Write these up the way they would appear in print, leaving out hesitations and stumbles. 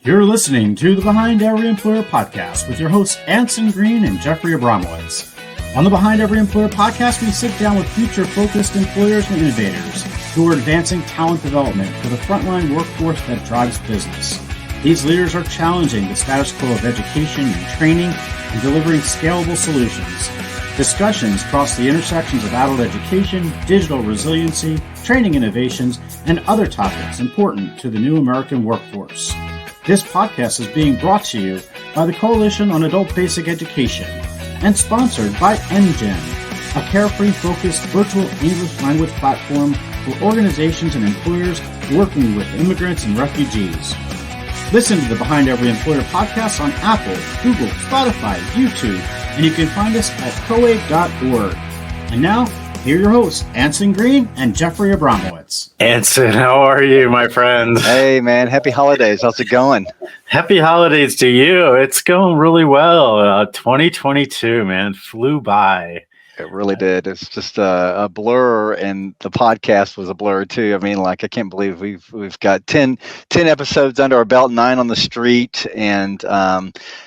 You're listening to the Behind Every Employer podcast with your hosts Anson Green and Jeffrey Abramowitz. On the Behind Every Employer podcast, we sit down with future-focused employers and innovators who are advancing talent development for the frontline workforce that drives business. These leaders are challenging the status quo of education and training and delivering scalable solutions. Discussions cross the intersections of adult education, digital resiliency, training innovations, and other topics important to the new American workforce. This podcast is being brought to you by the Coalition on Adult Basic Education and sponsored by NGen, a carefree-focused virtual English language platform for organizations and employers working with immigrants and refugees. Listen to the Behind Every Employer podcast on Apple, Google, Spotify, YouTube, and you can find us at COABE.org. And now, here are your hosts, Anson Green and Jeffrey Abramowitz. Anson, how are you, my friend? Hey, man. Happy holidays. How's it going? Happy holidays to you. It's going really well. 2022, man, flew by. It really did. It's just a blur, and the podcast was a blur too. I mean, I can't believe we've got 10 episodes under our belt, 9 on the street. And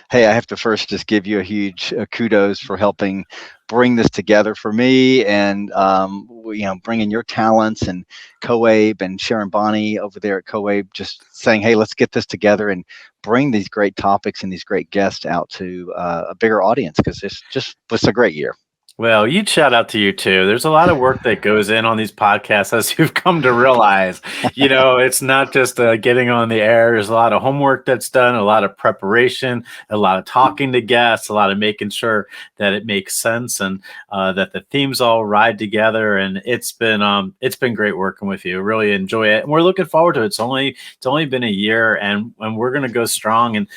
hey, I have to first just give you a huge kudos for helping bring this together for me, and bringing your talents and COABE and Sharon, Bonney over there at COABE, just saying, hey, let's get this together and bring these great topics and these great guests out to a bigger audience, because it's a great year. Well, you'd shout out to you too. There's a lot of work that goes in on these podcasts, as you've come to realize. It's not just getting on the air. There's a lot of homework that's done, a lot of preparation, a lot of talking to guests, a lot of making sure that it makes sense and that the themes all ride together. And it's been great working with you. Really enjoy it, and we're looking forward to it. It's only been a year, and we're going to go strong. And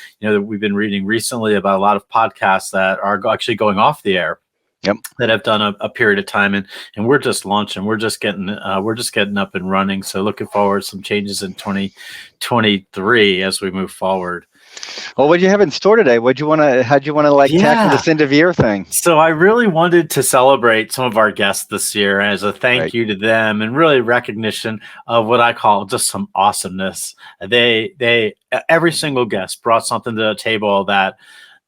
we've been reading recently about a lot of podcasts that are actually going off the air. Yep. That have done a period of time, and we're just launching. We're just getting up and running. So looking forward to some changes in 2023 as we move forward. Well, what do you have in store today? How'd you want to tackle this end of year thing? So I really wanted to celebrate some of our guests this year as a thank you to them, and really recognition of what I call just some awesomeness. They every single guest brought something to the table that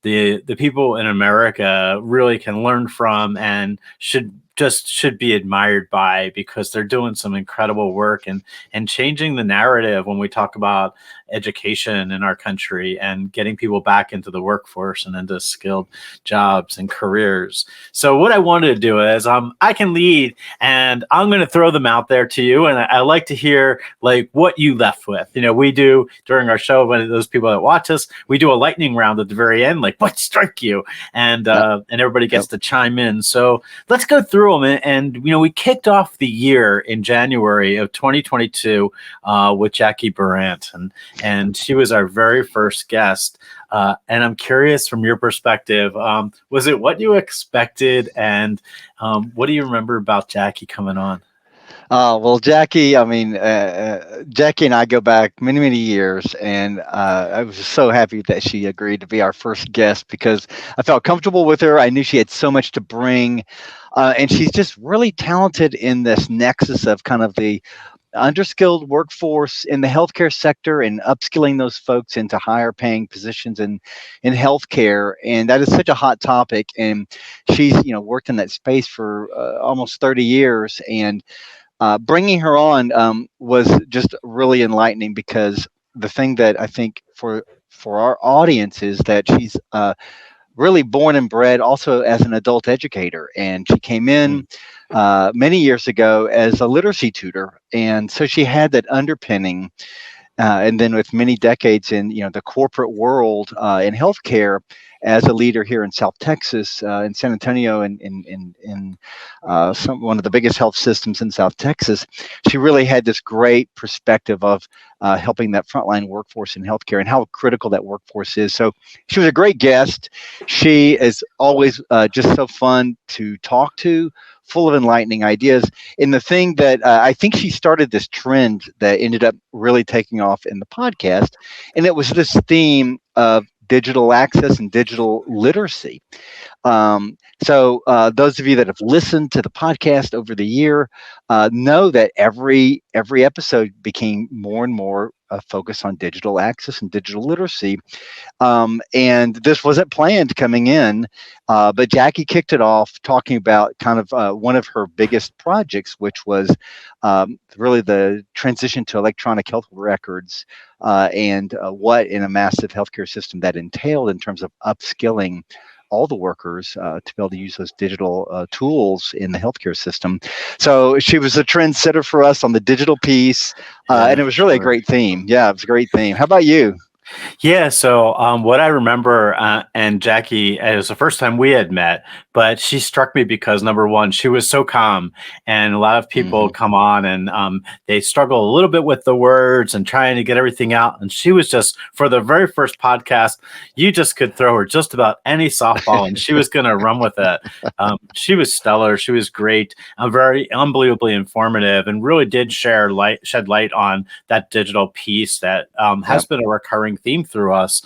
the people in America really can learn from and should be admired by, because they're doing some incredible work and changing the narrative when we talk about education in our country and getting people back into the workforce and into skilled jobs and careers. So what I wanted to do is I can lead, and I'm going to throw them out there to you. And I like to hear what you left with. We do during our show, when those people that watch us, we do a lightning round at the very end, what struck you? And everybody gets to chime in. So let's go through them. And we kicked off the year in January of 2022 with Jackie Brandt, and she was our very first guest. And I'm curious, from your perspective, was it what you expected? And what do you remember about Jackie coming on? Well, Jackie, Jackie and I go back many, many years, and I was just so happy that she agreed to be our first guest, because I felt comfortable with her. I knew she had so much to bring, and she's just really talented in this nexus of kind of the underskilled workforce in the healthcare sector and upskilling those folks into higher paying positions in healthcare. And that is such a hot topic. And she's, worked in that space for almost 30 years. And bringing her on was just really enlightening, because the thing that I think for our audience is that she's really born and bred also as an adult educator. And she came in many years ago as a literacy tutor. And so she had that underpinning. And then with many decades in the corporate world in healthcare, as a leader here in South Texas, in San Antonio, and in one of the biggest health systems in South Texas, she really had this great perspective of helping that frontline workforce in healthcare and how critical that workforce is. So she was a great guest. She is always just so fun to talk to, full of enlightening ideas. And the thing that I think she started this trend that ended up really taking off in the podcast, and it was this theme of digital access and digital literacy. So those of you that have listened to the podcast over the year know that every episode became more and more focused on digital access and digital literacy. And this wasn't planned coming in, but Jackie kicked it off talking about kind of one of her biggest projects, which was really the transition to electronic health records and what in a massive healthcare system that entailed in terms of upskilling all the workers to be able to use those digital tools in the healthcare system. So she was a trendsetter for us on the digital piece, and it was really a great theme. Yeah, it was a great theme. How about you? Yeah, so what I remember, and Jackie, it was the first time we had met, but she struck me because, number one, she was so calm, and a lot of people come on and they struggle a little bit with the words and trying to get everything out. And she was just, for the very first podcast, you just could throw her just about any softball and she was going to run with it. She was stellar. She was great, very unbelievably informative, and really did shed light on that digital piece that has been a recurring theme through us.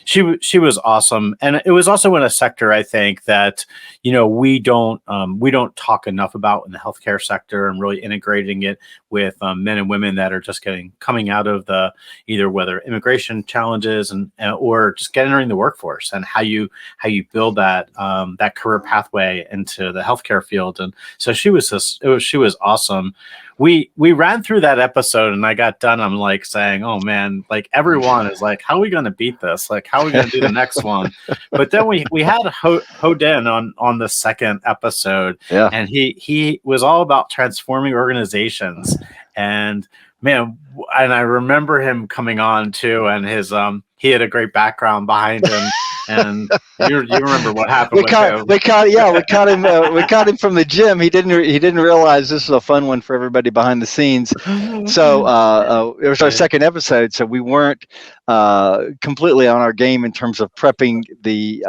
She was awesome, and it was also in a sector, I think, that we don't talk enough about in the healthcare sector, and really integrating it with men and women that are just coming out of the either whether immigration challenges and or just entering the workforce, and how you build that career pathway into the healthcare field. And so she was awesome. We ran through that episode, and I got done. I'm like saying, "Oh man!" Like everyone is like, "How are we going to beat this? Like, how are we going to do the next one?" But then we had Hoden on the second episode, and he was all about transforming organizations. And man, and I remember him coming on too, and his he had a great background behind him. And you remember what happened we caught him from the gym. He didn't realize this was a fun one for everybody behind the scenes. So it was our second episode, so we weren't completely on our game in terms of prepping the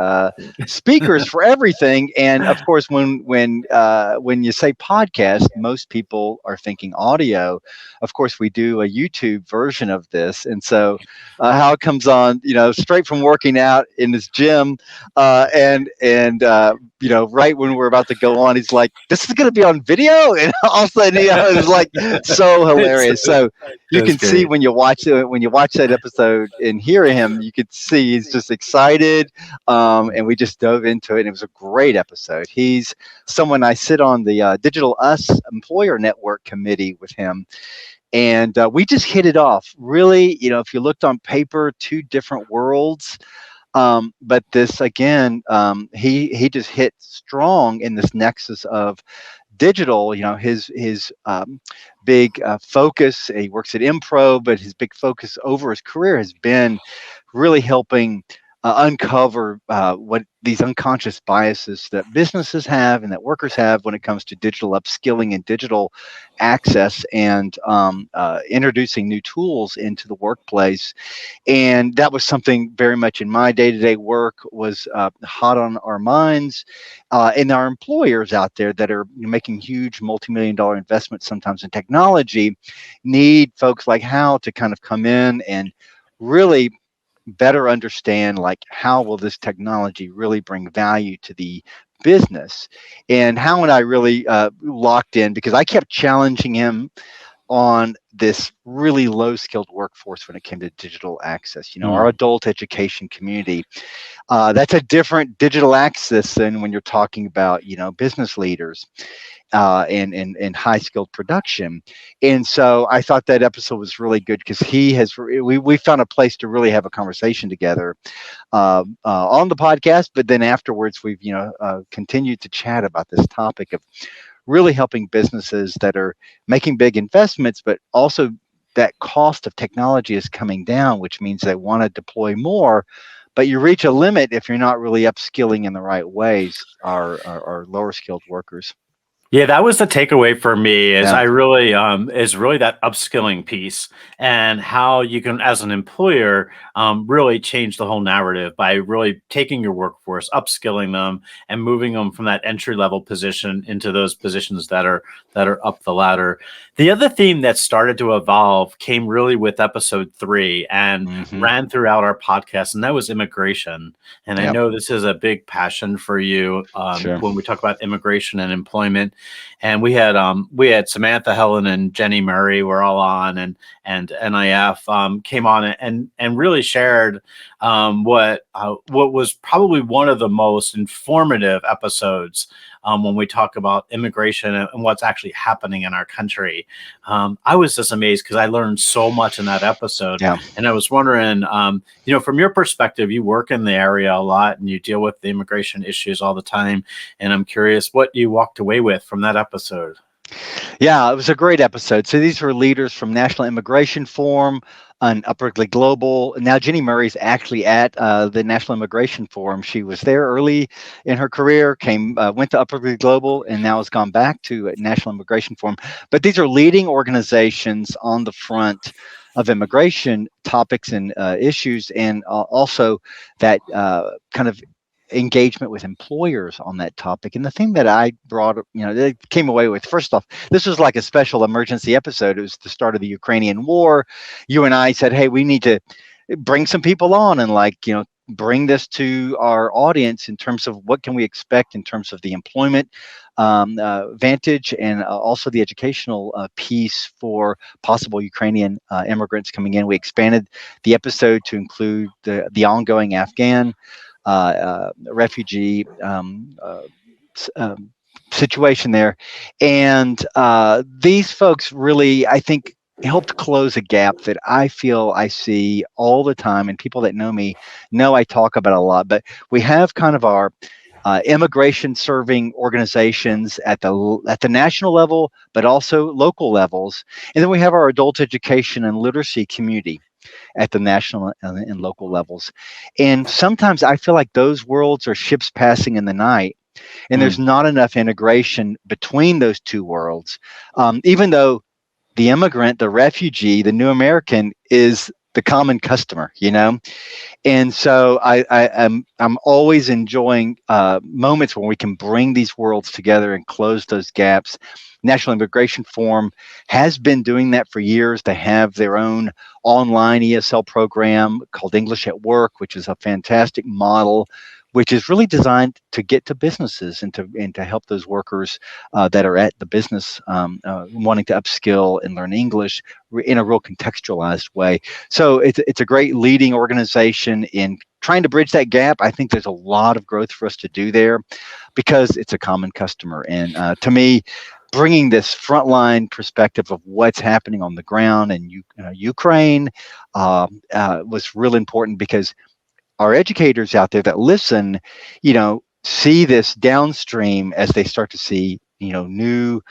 speakers for everything. And of course, when you say podcast, most people are thinking audio. Of course, we do a YouTube version of this, and so Hal comes on, straight from working out in his gym, and right when we're about to go on, he's like, "This is going to be on video," and all of a sudden, it was like so hilarious. So you can see when you watch that episode and hear him, you could see he's just excited, and we just dove into it, and it was a great episode. He's someone I sit on the Digital Us Employer Network committee with him. And we just hit it off. Really, if you looked on paper, two different worlds. But this, again, he just hit strong in this nexus of digital. His big focus, he works at Impro, but his big focus over his career has been really helping uncover what these unconscious biases that businesses have and that workers have when it comes to digital upskilling and digital access, and introducing new tools into the workplace. And that was something very much in my day-to-day work was hot on our minds, and our employers out there that are making huge multi-million-dollar investments sometimes in technology need folks like Hal to kind of come in and really better understand, like, how will this technology really bring value to the business. And Hal and I really locked in, because I kept challenging him on this really low-skilled workforce when it came to digital access. Our adult education community, that's a different digital access than when you're talking about, business leaders and high-skilled production. And so I thought that episode was really good, because we found a place to really have a conversation together on the podcast, but then afterwards we've continued to chat about this topic of really helping businesses that are making big investments, but also that cost of technology is coming down, which means they want to deploy more, but you reach a limit if you're not really upskilling in the right ways our lower skilled workers. Yeah, that was the takeaway for me is Yeah. I really is really that upskilling piece and how you can, as an employer, really change the whole narrative by really taking your workforce, upskilling them, and moving them from that entry level position into those positions that are up the ladder. The other theme that started to evolve came really with episode 3 and ran throughout our podcast, and that was immigration. And I Yep. know this is a big passion for you Sure. when we talk about immigration and employment. And we had Samantha, Helen, and Jenny Murray were all on, and NIF came on and really shared what was probably one of the most informative episodes when we talk about immigration and what's actually happening in our country. I was just amazed because I learned so much in that episode. Yeah. And I was wondering, from your perspective, you work in the area a lot and you deal with the immigration issues all the time. And I'm curious what you walked away with from that episode. Yeah, it was a great episode. So these were leaders from National Immigration Forum and Upwardly Global. Now Jenny Murray's actually at the National Immigration Forum. She was there early in her career, went to Upwardly Global, and now has gone back to National Immigration Forum. But these are leading organizations on the front of immigration topics and issues, and also that kind of engagement with employers on that topic. And the thing that I brought, they came away with, first off, this was like a special emergency episode. It was the start of the Ukrainian war. You and I said, hey, we need to bring some people on and bring this to our audience in terms of what can we expect in terms of the employment vantage and also the educational piece for possible Ukrainian immigrants coming in. We expanded the episode to include the ongoing Afghan refugee situation there. And these folks really, I think, helped close a gap that I feel I see all the time. And people that know me know I talk about a lot, but we have kind of our immigration serving organizations at the national level, but also local levels. And then we have our adult education and literacy community at the national and local levels. And sometimes I feel like those worlds are ships passing in the night, and there's not enough integration between those two worlds. Even though the immigrant, the refugee, the new American is the common customer, And so I'm always enjoying moments when we can bring these worlds together and close those gaps. National Immigration Forum has been doing that for years. They have their own online ESL program called English at Work, which is a fantastic model, which is really designed to get to businesses and to help those workers that are at the business wanting to upskill and learn English in a real contextualized way. So it's a great leading organization in trying to bridge that gap. I think there's a lot of growth for us to do there because it's a common customer. And to me, bringing this frontline perspective of what's happening on the ground in Ukraine was real important because our educators out there that listen, see this downstream as they start to see, new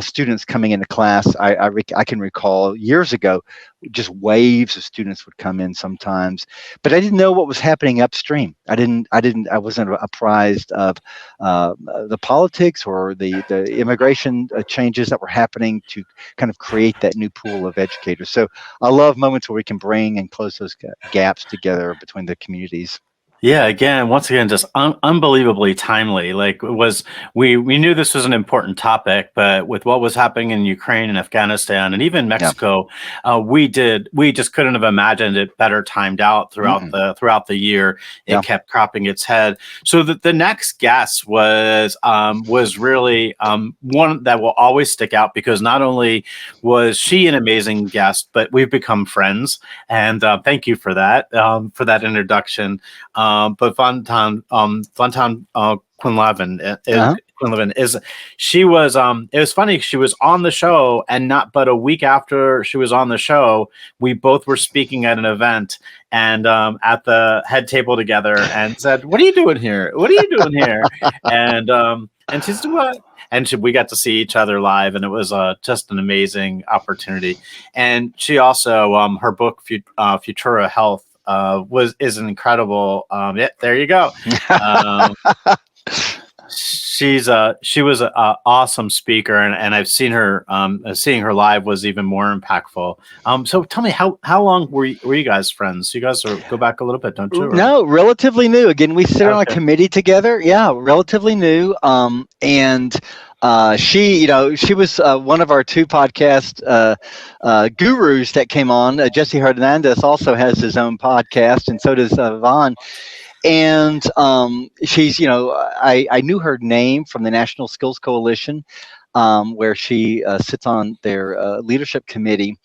students coming into class. I can recall years ago, just waves of students would come in sometimes, but I didn't know what was happening upstream. I wasn't apprised of the politics or the immigration changes that were happening to kind of create that new pool of educators. So I love moments where we can bring and close those gaps together between the communities. Yeah, once again, just unbelievably timely. Like we knew this was an important topic, but with what was happening in Ukraine and Afghanistan and even Mexico, we just couldn't have imagined it better timed out throughout the year. It kept cropping its head. So the next guest was really one that will always stick out because not only was she an amazing guest, but we've become friends. And thank you for that introduction. But Fontan Quinlivan is she was it was funny, she was on the show and not but a week after she was on the show, we both were speaking at an event and at the head table together and said, "What are you doing here? What are you doing here?" And she said, "What?" And we got to see each other live, and it was just an amazing opportunity. And she also her book Futura Health is an incredible there you go. She was an awesome speaker, and I've seen her. Seeing her live was even more impactful. So tell me, how long were you guys friends? You guys go back a little bit, don't you? Or? No, relatively new. Again, we sit on a committee together. Yeah, relatively new. And she was one of our 2 podcast gurus that came on. Jesse Hernandez also has his own podcast, and so does Vaughn. And she's, I knew her name from the National Skills Coalition, where she sits on their leadership committee.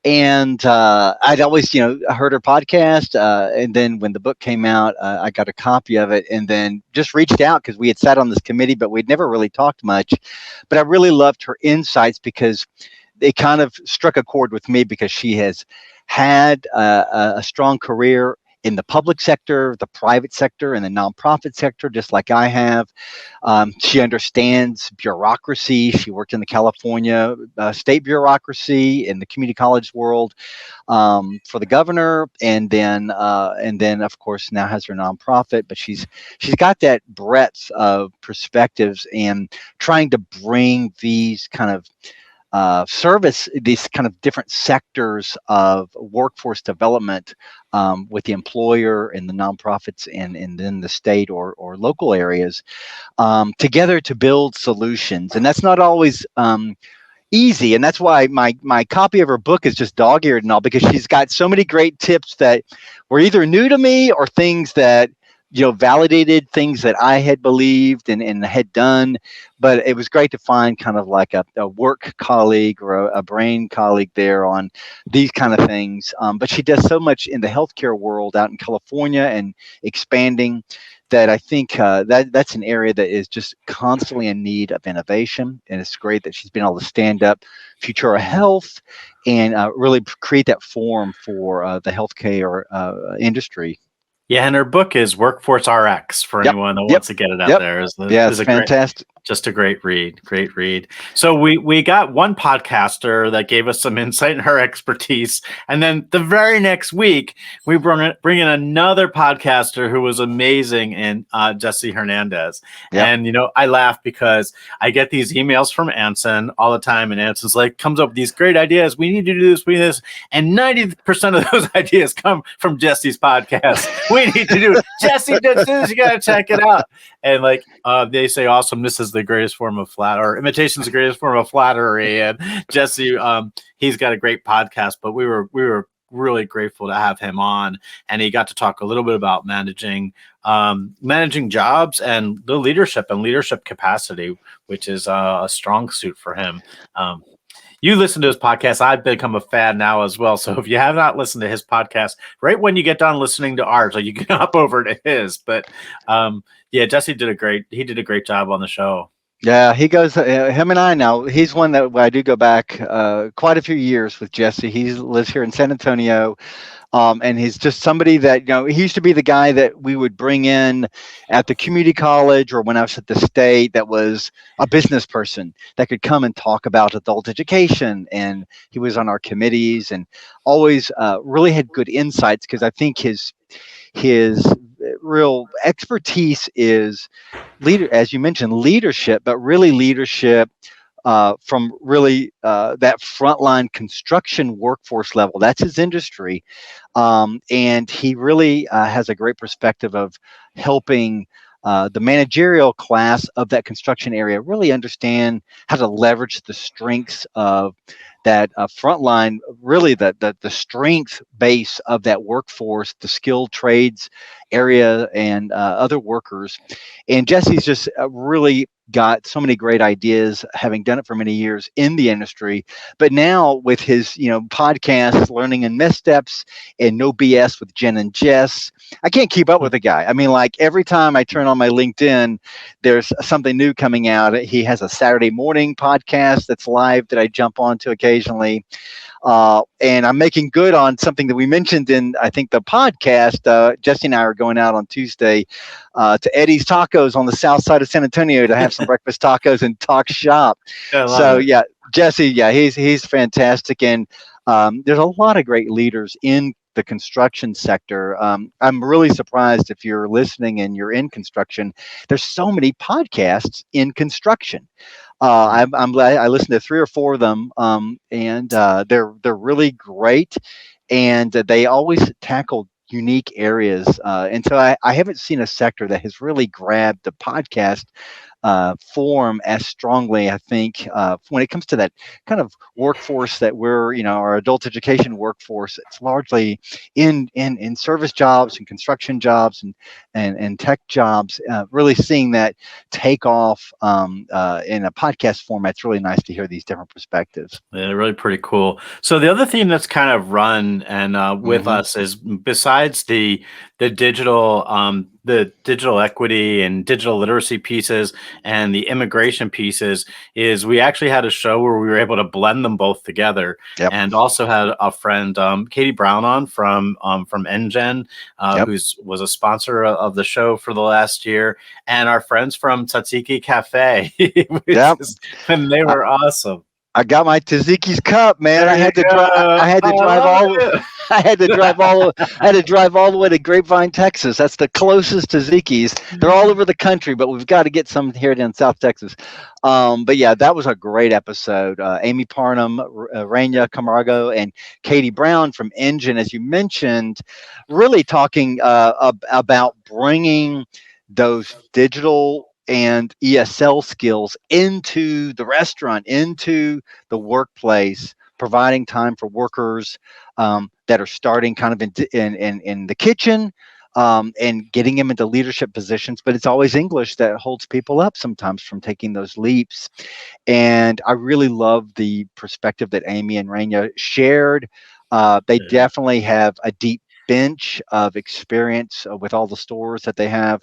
And I'd always, heard her podcast. And then when the book came out, I got a copy of it and then just reached out because we had sat on this committee, but we'd never really talked much. But I really loved her insights because they kind of struck a chord with me because she has had a strong career in the public sector, the private sector, and the nonprofit sector, just like I have. She understands bureaucracy. She worked in the California state bureaucracy in the community college world for the governor, and then of course now has her nonprofit. But she's got that breadth of perspectives and trying to bring these kind of these kind of different sectors of workforce development with the employer and the nonprofits and then the state or local areas together to build solutions. And that's not always easy. And that's why my copy of her book is just dog-eared and all, because she's got so many great tips that were either new to me or things that validated things that I had believed and had done. But it was great to find kind of like a work colleague or a brain colleague there on these kind of things. But she does so much in the healthcare world out in California and expanding that I think that's an area that is just constantly in need of innovation. And it's great that she's been able to stand up Futura Health and really create that forum for the healthcare industry. Yeah, and her book is Workforce RX for anyone that wants to get it out there. It's fantastic. Just a great read. So we got one podcaster that gave us some insight in her expertise. And then the very next week, we bring in another podcaster who was amazing, and Jesse Hernandez. Yep. And, I laugh because I get these emails from Anson all the time. And Anson's comes up with these great ideas. We need to do this, we need this. And 90% of those ideas come from Jesse's podcast. We need to do it. Jesse does this. You got to check it out. And they say, awesomeness is the greatest form of or imitation is the greatest form of flattery. And Jesse, he's got a great podcast, but we were really grateful to have him on, and he got to talk a little bit about managing jobs and the leadership capacity, which is a strong suit for him. You listen to his podcast. I've become a fan now as well. So if you have not listened to his podcast, right when you get done listening to ours, you can hop over to his. But Jesse did a great job on the show. Yeah, he goes, him and I now, he's one that I do go back quite a few years with Jesse. He lives here in San Antonio. And he's just somebody that, he used to be the guy that we would bring in at the community college or when I was at the state that was a business person that could come and talk about adult education. And he was on our committees and always really had good insights, because I think his real expertise is as you mentioned, leadership, but really leadership from really that frontline construction workforce level. That's his industry. And he really has a great perspective of helping the managerial class of that construction area really understand how to leverage the strengths of that frontline, really the strength base of that workforce, the skilled trades area and other workers. And Jesse's just really got so many great ideas, having done it for many years in the industry. But now with his, podcast, Learning and Missteps, and No BS with Jen and Jess, I can't keep up with the guy. I mean, every time I turn on my LinkedIn, there's something new coming out. He has a Saturday morning podcast that's live that I jump onto occasionally. And I'm making good on something that we mentioned in, I think, the podcast. Jesse and I are going out on Tuesday to Eddie's Tacos on the south side of San Antonio to have some breakfast tacos and talk shop. Jesse, he's fantastic. And there's a lot of great leaders in the construction sector. I'm really surprised if you're listening and you're in construction. There's so many podcasts in construction. I'm glad I listened to 3 or 4 of them, and they're really great, and they always tackle unique areas. And so I haven't seen a sector that has really grabbed the podcast form as strongly, I think, when it comes to that kind of workforce that we're, our adult education workforce. It's largely in service jobs and construction jobs and tech jobs. Really seeing that take off in a podcast format. It's really nice to hear these different perspectives. Yeah, really pretty cool. So the other theme that's kind of run and with us is, besides the digital equity and digital literacy pieces and the immigration pieces, is we actually had a show where we were able to blend them both together. Yep. And also had a friend, Katie Brown, on from NGen, Yep. who was a sponsor of the show for the last year, and our friends from Tzatziki Cafe, Yep. and they were awesome. I got my Tzatziki's cup, man. I had to drive all the way to Grapevine, Texas. That's the closest Tzatziki's. They're all over the country, but we've got to get some here in South Texas. But yeah, that was a great episode. Amy Parnham, Raina Camargo, and Katie Brown from NGen, as you mentioned, really talking about bringing those digital and ESL skills into the restaurant, into the workplace, providing time for workers that are starting kind of in the kitchen, and getting them into leadership positions. But it's always English that holds people up sometimes from taking those leaps. And I really love the perspective that Amy and Raina shared. They definitely have a deep bench of experience with all the stores that they have.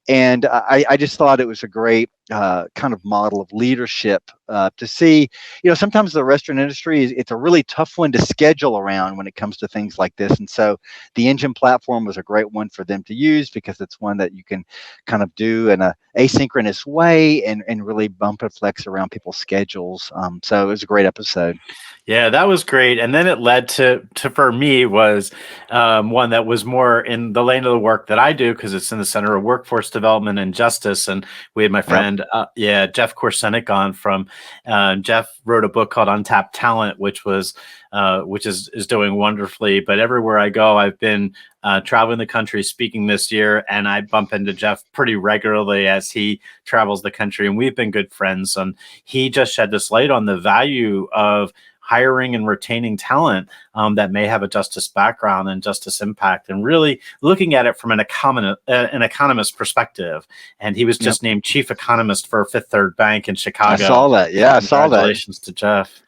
And I just thought it was a great kind of model of leadership to see. Sometimes the restaurant industry it's a really tough one to schedule around when it comes to things like this. And so the NGen platform was a great one for them to use, because it's one that you can kind of do in a asynchronous way and really bump and flex around people's schedules. So it was a great episode. Yeah, that was great. And then it led to for me was one that was more in the lane of the work that I do, because it's in the Center of Workforce Development and Justice. And we had my friend, Jeff Korsenik on from, Jeff wrote a book called Untapped Talent, which is doing wonderfully. But everywhere I go, I've been traveling the country speaking this year, and I bump into Jeff pretty regularly as he travels the country, and we've been good friends. And he just shed this light on the value of hiring and retaining talent that may have a justice background and justice impact, and really looking at it from an economist perspective. And he was just named chief economist for Fifth Third Bank in Chicago. I saw that. Yeah, I saw that. Congratulations to Jeff.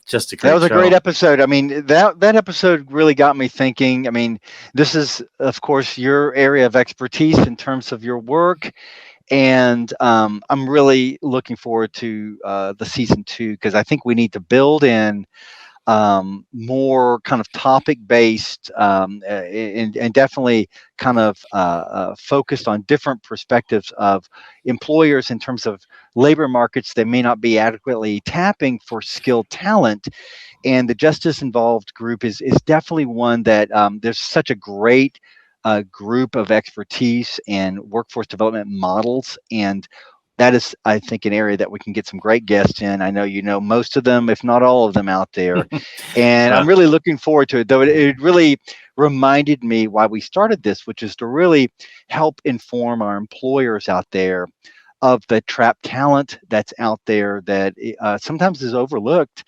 Just a great That was a show. great episode. I mean, that episode really got me thinking. I mean, this is, of course, your area of expertise in terms of your work. And I'm really looking forward to the season 2, because I think we need to build in more kind of topic-based and definitely kind of focused on different perspectives of employers in terms of labor markets that may not be adequately tapping for skilled talent. And the Justice Involved group is definitely one that there's such a great group of expertise and workforce development models. And that is, I think, an area that we can get some great guests in. I know most of them, if not all of them, out there. And I'm really looking forward to it, though. It really reminded me why we started this, which is to really help inform our employers out there of the trapped talent that's out there that sometimes is overlooked.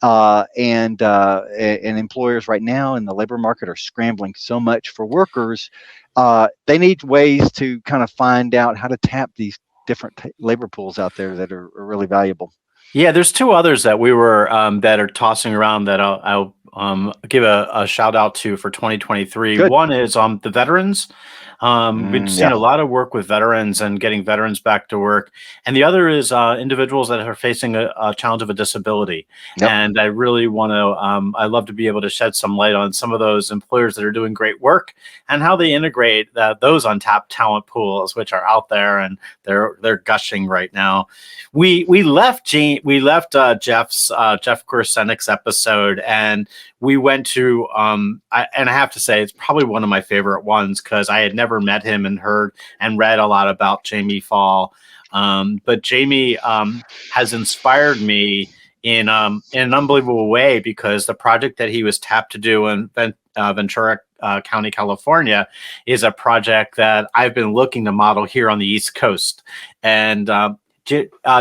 And employers right now in the labor market are scrambling so much for workers. They need ways to kind of find out how to tap these different labor pools out there that are really valuable. Yeah, there's 2 others that we were that are tossing around that I'll give a shout out to for 2023. Good. One is the veterans. We've seen a lot of work with veterans and getting veterans back to work. And the other is individuals that are facing a challenge of a disability. Yep. And I really want to, I love to be able to shed some light on some of those employers that are doing great work and how they integrate those untapped talent pools, which are out there and they're gushing right now. We left we left Jeff Korsenik's episode, and we went to and I have to say it's probably one of my favorite ones because I had never met him and heard and read a lot about Jamie Fall. But Jamie has inspired me in an unbelievable way, because the project that he was tapped to do in Ventura County, California, is a project that I've been looking to model here on the East Coast. And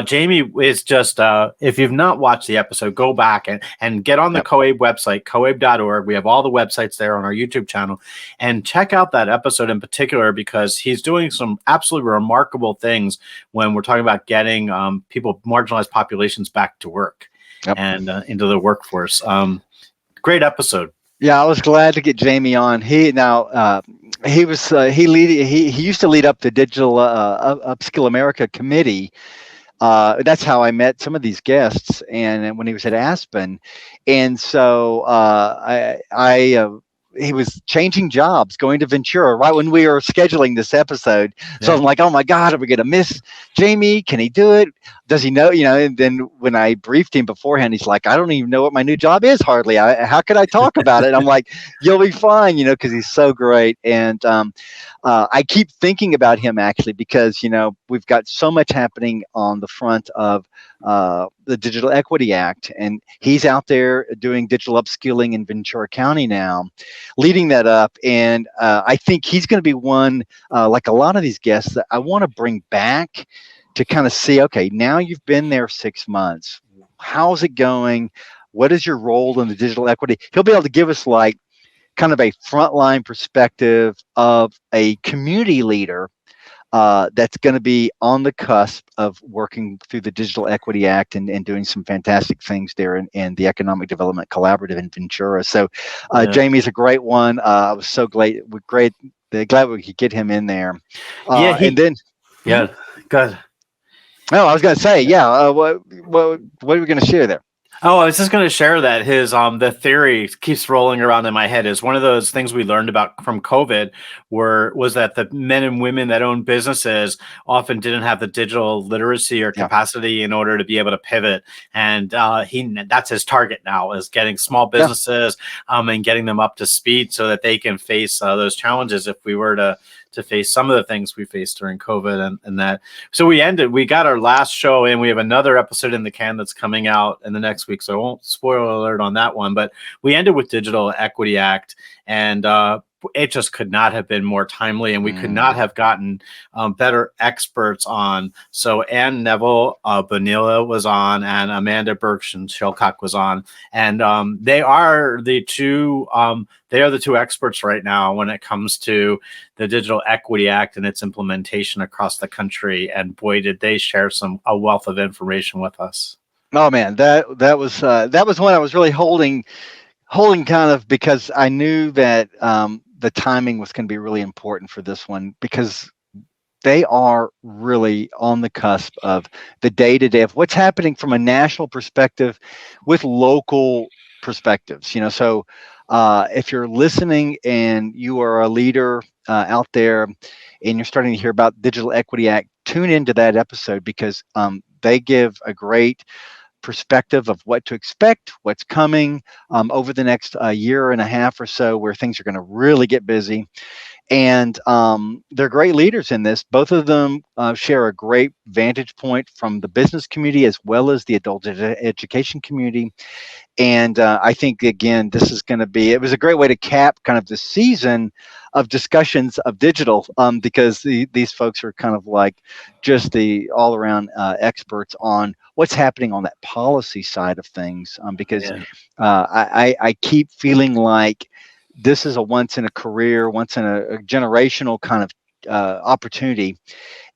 Jamie is just, if you've not watched the episode, go back and get on the COABE website, coabe.org. We have all the websites there on our YouTube channel, and check out that episode in particular, because he's doing some absolutely remarkable things when we're talking about getting marginalized populations back to work and into the workforce. Great episode. Yeah, I was glad to get Jamie on. He used to lead up the Digital Upskill America committee. That's how I met some of these guests, and when he was at Aspen, and so he was changing jobs, going to Ventura right when we were scheduling this episode. So I'm like, oh my God, are we going to miss Jamie? Can he do it? Does he know? And then when I briefed him beforehand, he's like, I don't even know what my new job is hardly. How could I talk about it? I'm like, you'll be fine, because he's so great. And I keep thinking about him actually, because, we've got so much happening on the front of the Digital Equity Act, and he's out there doing digital upskilling in Ventura County now, leading that up. And I think he's going to be one, like a lot of these guests, that I want to bring back to kind of see, okay, now you've been there 6 months. How's it going? What is your role in the digital equity? He'll be able to give us like kind of a frontline perspective of a community leader that's going to be on the cusp of working through the Digital Equity Act and doing some fantastic things there in the Economic Development Collaborative in Ventura. So Jamie's a great one. I was so glad we could get him in there. And then good. Oh, I was going to say, what are we going to share there? Oh, I was just going to share that his the theory keeps rolling around in my head. Is one of those things we learned about from COVID was that the men and women that own businesses often didn't have the digital literacy or capacity in order to be able to pivot. And that's his target now, is getting small businesses and getting them up to speed so that they can face those challenges if we were to face some of the things we faced during COVID and that. So we got our last show in. We have another episode in the can that's coming out in the next week. So I won't spoil alert on that one, but we ended with Digital Equity Act, and it just could not have been more timely, and we could not have gotten better experts on. So Ann Neville Bonilla was on, and Amanda Bergson-Shilcock was on, and they are the two experts right now when it comes to the Digital Equity Act and its implementation across the country. And boy, did they share a wealth of information with us. Oh man, that was one I was really holding kind of, because I knew that the timing was going to be really important for this one, because they are really on the cusp of the day-to-day of what's happening from a national perspective with local perspectives. So if you're listening and you are a leader out there and you're starting to hear about Digital Equity Act, tune into that episode, because they give a great perspective of what to expect, what's coming over the next year and a half or so, where things are going to really get busy. And they're great leaders in this. Both of them share a great vantage point from the business community as well as the adult education community. And I think, again, this is going to be, it was a great way to cap kind of the season of discussions of digital, because these folks are kind of like just the all around experts on what's happening on that policy side of things. Because I keep feeling like this is a once in a career, once in a generational kind of opportunity.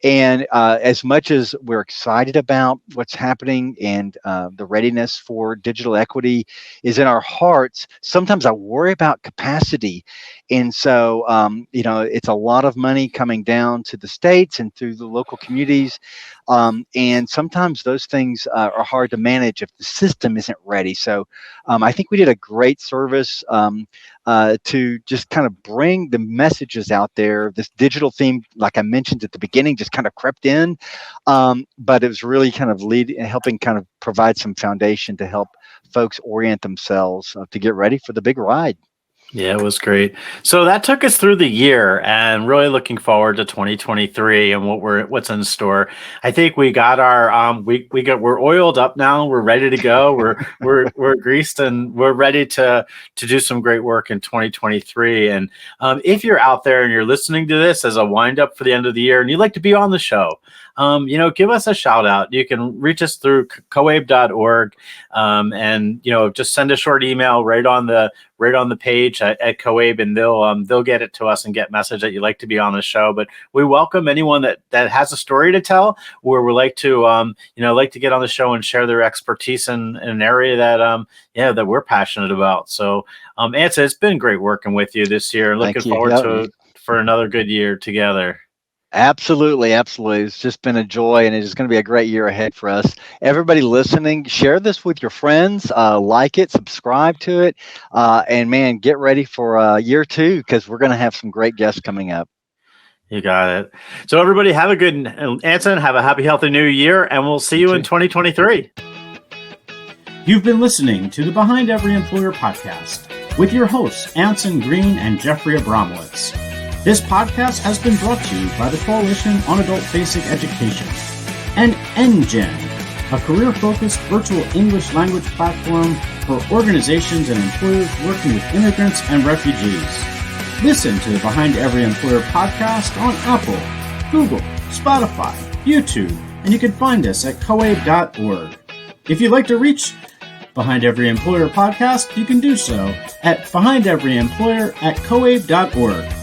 And as much as we're excited about what's happening and the readiness for digital equity is in our hearts, sometimes I worry about capacity. And so, it's a lot of money coming down to the states and through the local communities. And sometimes those things are hard to manage if the system isn't ready. So I think we did a great service to just kind of bring the messages out there. This digital theme, like I mentioned at the beginning, just kind of crept in, but it was really kind of helping kind of provide some foundation to help folks orient themselves to get ready for the big ride. Yeah, it was great. So that took us through the year, and really looking forward to 2023 and what's in store. I think we got our we're oiled up now. We're ready to go. We're greased, and we're ready to do some great work in 2023. And if you're out there and you're listening to this as a wind up for the end of the year, and you'd like to be on the show, give us a shout out. You can reach us through COABE.org, and just send a short email right on the page at COABE, and they'll get it to us and get message that you'd like to be on the show. But we welcome anyone that has a story to tell, or would like to like to get on the show and share their expertise in an area that we're passionate about. So Anson, it's been great working with you this year. Looking forward for another good year together. Absolutely. It's just been a joy, and it is going to be a great year ahead for us. Everybody listening, share this with your friends, like it, subscribe to it, and man, get ready for year 2, because we're going to have some great guests coming up. You got it. So everybody have a good, Anson, have a happy, healthy new year, and we'll see you in 2023. You've been listening to the Behind Every Employer podcast with your hosts, Anson Green and Jeffrey Abramowitz. This podcast has been brought to you by the Coalition on Adult Basic Education and NGen, a career-focused virtual English language platform for organizations and employers working with immigrants and refugees. Listen to the Behind Every Employer podcast on Apple, Google, Spotify, YouTube, and you can find us at COABE.org. If you'd like to reach Behind Every Employer podcast, you can do so at BehindEveryEmployer@COABE.org.